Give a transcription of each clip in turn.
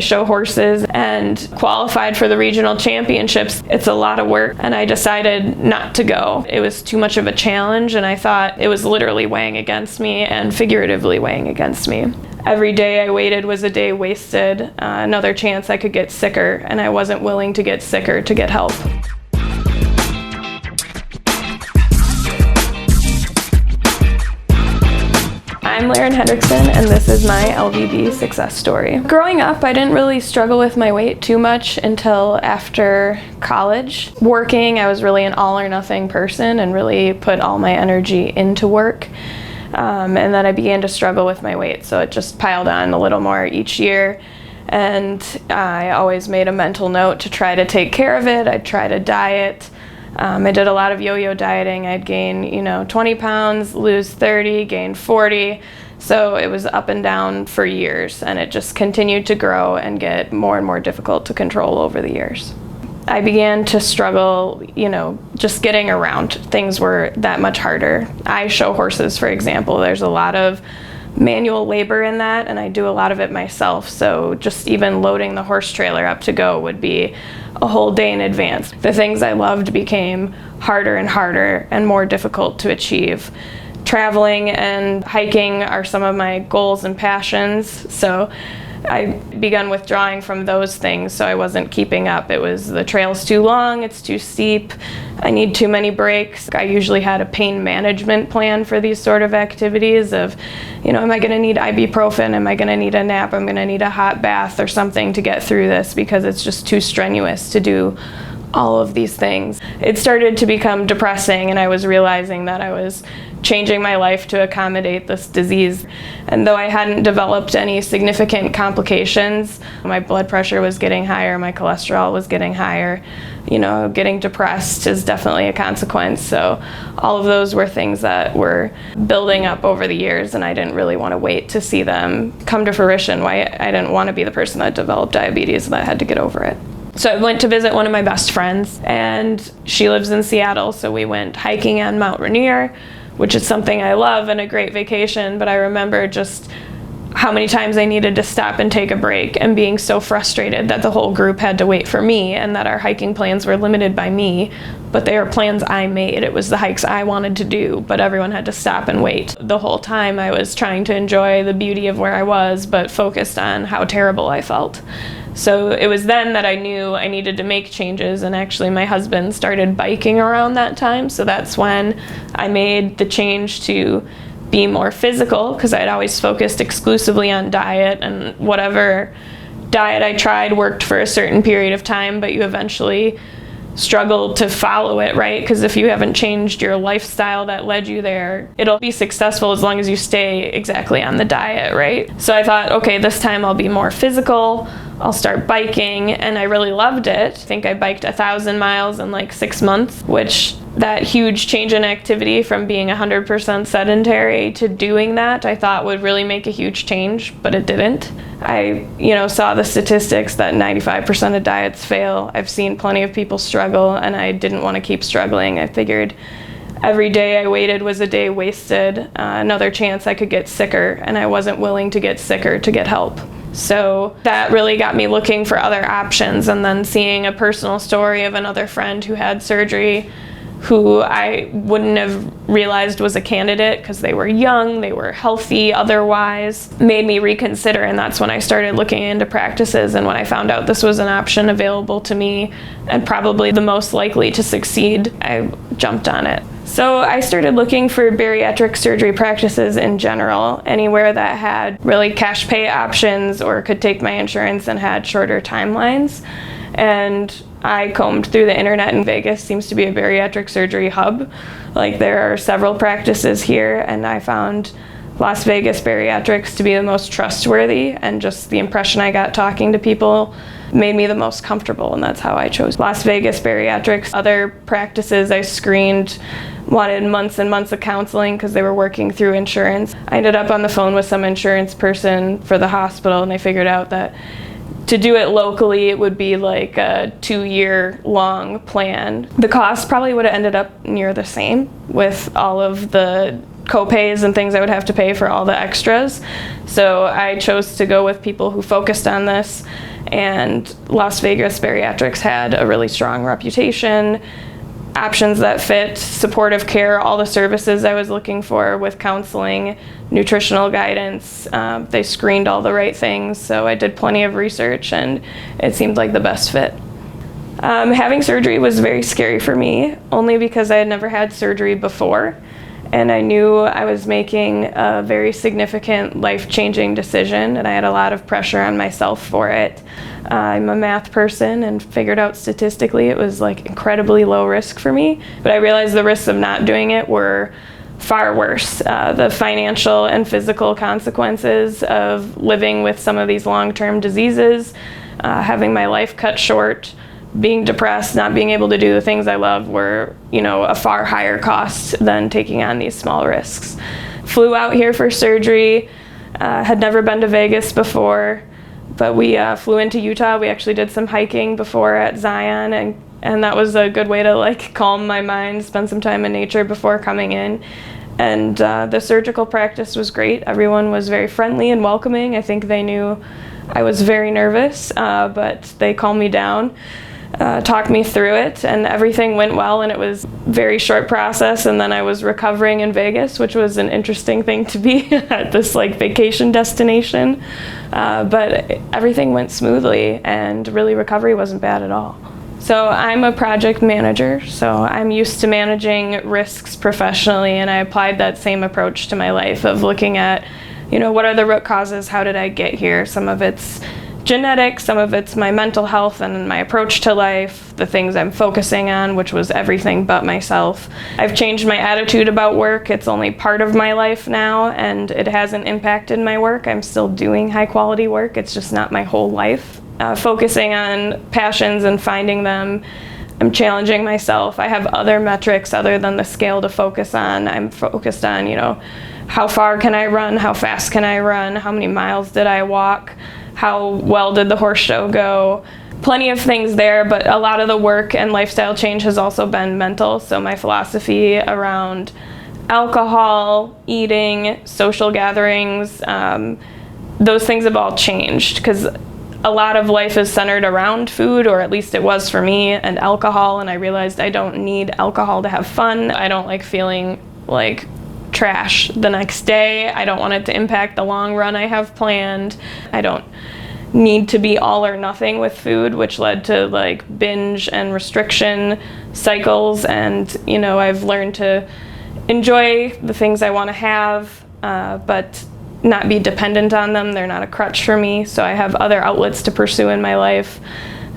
show horses and qualified for the regional championships. It's a lot of work, and I decided not to go. It was too much of a challenge, and I thought it was literally weighing against me and figuratively weighing against me. Every day I waited was a day wasted, another chance I could get sicker, and I wasn't willing to get sicker to get help. I'm Lerin Hendrickson, and this is my LVB success story. Growing up, I didn't really struggle with my weight too much until after college. Working, I was really an all or nothing person and really put all my energy into work. And then I began to struggle with my weight, so it just piled on a little more each year. And I always made a mental note to try to take care of it. I'd try to diet. I did a lot of yo-yo dieting. I'd gain, 20 pounds, lose 30, gain 40. So it was up and down for years, and it just continued to grow and get more and more difficult to control over the years. I began to struggle, just getting around. Things were that much harder. I show horses, for example. There's a lot of manual labor in that, and I do a lot of it myself. So just even loading the horse trailer up to go would be a whole day in advance. The things I loved became harder and harder and more difficult to achieve. Traveling and hiking are some of my goals and passions, so I began withdrawing from those things, so I wasn't keeping up. It was the trail's too long, it's too steep, I need too many breaks. I usually had a pain management plan for these sort of activities of, am I going to need ibuprofen? Am I going to need a nap? I'm going to need a hot bath or something to get through this because it's just too strenuous to do all of these things. It started to become depressing, and I was realizing that I was changing my life to accommodate this disease. And though I hadn't developed any significant complications, my blood pressure was getting higher, my cholesterol was getting higher. Getting depressed is definitely a consequence. So all of those were things that were building up over the years, and I didn't really want to wait to see them come to fruition. I didn't want to be the person that developed diabetes and that had to get over it. So I went to visit one of my best friends, and she lives in Seattle, so we went hiking on Mount Rainier, which is something I love and a great vacation, but I remember just how many times I needed to stop and take a break and being so frustrated that the whole group had to wait for me and that our hiking plans were limited by me, but they were plans I made. It was the hikes I wanted to do, but everyone had to stop and wait. The whole time I was trying to enjoy the beauty of where I was, but focused on how terrible I felt. So it was then that I knew I needed to make changes, and actually my husband started biking around that time, so that's when I made the change to be more physical, because I'd always focused exclusively on diet, and whatever diet I tried worked for a certain period of time, but you eventually struggle to follow it, right? Because if you haven't changed your lifestyle that led you there, it'll be successful as long as you stay exactly on the diet, right? So I thought, okay, this time I'll be more physical, I'll start biking, and I really loved it. I think I biked 1,000 miles in like 6 months, which that huge change in activity from being 100% sedentary to doing that, I thought would really make a huge change, but it didn't. I, saw the statistics that 95% of diets fail. I've seen plenty of people struggle, and I didn't want to keep struggling. I figured every day I waited was a day wasted, another chance I could get sicker, and I wasn't willing to get sicker to get help. So that really got me looking for other options, and then seeing a personal story of another friend who had surgery, who I wouldn't have realized was a candidate because they were young, they were healthy otherwise, made me reconsider, and that's when I started looking into practices. And when I found out this was an option available to me and probably the most likely to succeed, I jumped on it. So I started looking for bariatric surgery practices in general, anywhere that had really cash pay options or could take my insurance and had shorter timelines. And I combed through the internet, and Vegas seems to be a bariatric surgery hub. Like, there are several practices here, and I found Las Vegas Bariatrics to be the most trustworthy, and just the impression I got talking to people made me the most comfortable, and that's how I chose Las Vegas Bariatrics. Other practices I screened wanted months and months of counseling because they were working through insurance. I ended up on the phone with some insurance person for the hospital, and I figured out that to do it locally, it would be like a 2-year-long plan. The cost probably would have ended up near the same with all of the co-pays and things I would have to pay for all the extras. So I chose to go with people who focused on this, and Las Vegas Bariatrics had a really strong reputation, options that fit, supportive care, all the services I was looking for with counseling, nutritional guidance. They screened all the right things, so I did plenty of research and it seemed like the best fit. Having surgery was very scary for me, only because I had never had surgery before, and I knew I was making a very significant life-changing decision, and I had a lot of pressure on myself for it. I'm a math person and figured out statistically it was like incredibly low risk for me, but I realized the risks of not doing it were far worse. The financial and physical consequences of living with some of these long-term diseases, having my life cut short, being depressed, not being able to do the things I love were, a far higher cost than taking on these small risks. Flew out here for surgery, had never been to Vegas before, but we flew into Utah. We actually did some hiking before at Zion, and that was a good way to calm my mind, spend some time in nature before coming in. And the surgical practice was great. Everyone was very friendly and welcoming. I think they knew I was very nervous, but they calmed me down. Talked me through it, and everything went well, and it was a very short process, and then I was recovering in Vegas, which was an interesting thing to be at this vacation destination, but everything went smoothly, and really recovery wasn't bad at all. So I'm a project manager, so I'm used to managing risks professionally, and I applied that same approach to my life of looking at, what are the root causes, how did I get here? Some of it's genetics, some of it's my mental health and my approach to life, the things I'm focusing on, which was everything but myself. I've changed my attitude about work. It's only part of my life now, and it hasn't impacted my work. I'm still doing high quality work. It's just not my whole life. Focusing on passions and finding them. I'm challenging myself. I have other metrics other than the scale to focus on. I'm focused on, how far can I run? How fast can I run? How many miles did I walk? How well did the horse show go? Plenty of things there, but a lot of the work and lifestyle change has also been mental. So my philosophy around alcohol, eating, social gatherings, those things have all changed because a lot of life is centered around food, or at least it was for me, and alcohol, and I realized I don't need alcohol to have fun. I don't like feeling like trash the next day. I don't want it to impact the long run I have planned. I don't need to be all or nothing with food, which led to binge and restriction cycles, and I've learned to enjoy the things I want to have, but not be dependent on them. They're not a crutch for me, so I have other outlets to pursue in my life.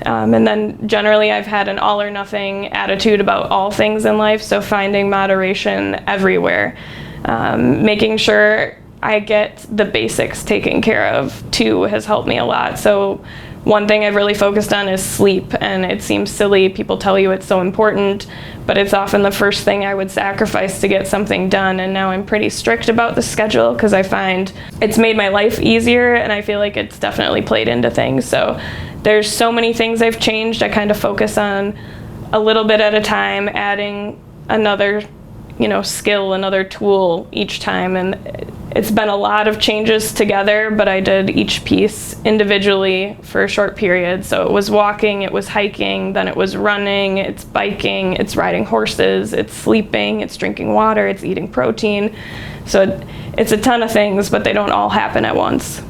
And then generally I've had an all or nothing attitude about all things in life, so finding moderation everywhere. Making sure I get the basics taken care of too has helped me a lot. So one thing I've really focused on is sleep, and it seems silly. People tell you it's so important, but it's often the first thing I would sacrifice to get something done, and now I'm pretty strict about the schedule because I find it's made my life easier, and I feel like it's definitely played into things. So there's so many things I've changed. I kind of focus on a little bit at a time, adding another skill, another tool each time, and it's been a lot of changes together, but I did each piece individually for a short period. So it was walking, it was hiking, then it was running, it's biking, it's riding horses, it's sleeping, it's drinking water, it's eating protein. So it's a ton of things, but they don't all happen at once.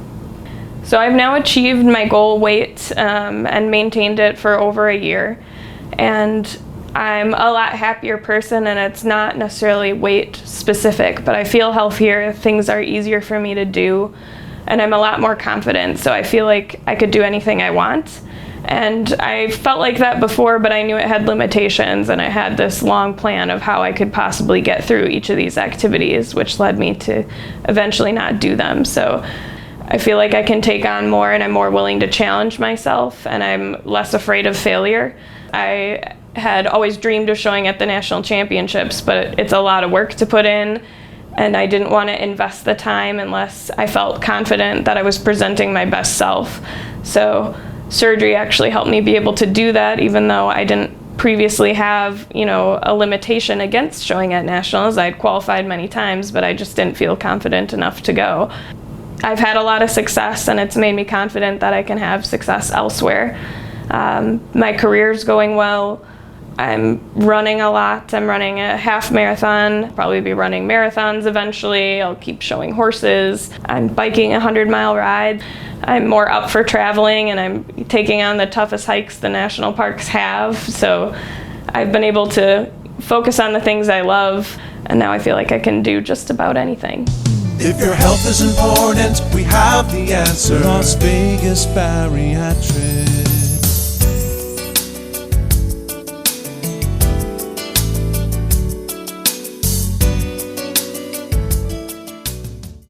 So I've now achieved my goal weight and maintained it for over a year, and I'm a lot happier person, and it's not necessarily weight specific, but I feel healthier, things are easier for me to do, and I'm a lot more confident, so I feel like I could do anything I want. And I felt like that before, but I knew it had limitations, and I had this long plan of how I could possibly get through each of these activities, which led me to eventually not do them. So I feel like I can take on more, and I'm more willing to challenge myself, and I'm less afraid of failure. I had always dreamed of showing at the national championships, but it's a lot of work to put in, and I didn't want to invest the time unless I felt confident that I was presenting my best self. So surgery actually helped me be able to do that, even though I didn't previously have, you know, a limitation against showing at nationals. I'd qualified many times, but I just didn't feel confident enough to go. I've had a lot of success, and it's made me confident that I can have success elsewhere. My career's going well. I'm running a lot. I'm running a half marathon, probably be running marathons eventually. I'll keep showing horses. I'm biking a 100-mile ride. I'm more up for traveling, and I'm taking on the toughest hikes the national parks have. So I've been able to focus on the things I love, and now I feel like I can do just about anything. If your health is important, we have the answer. Las Vegas Bariatrics.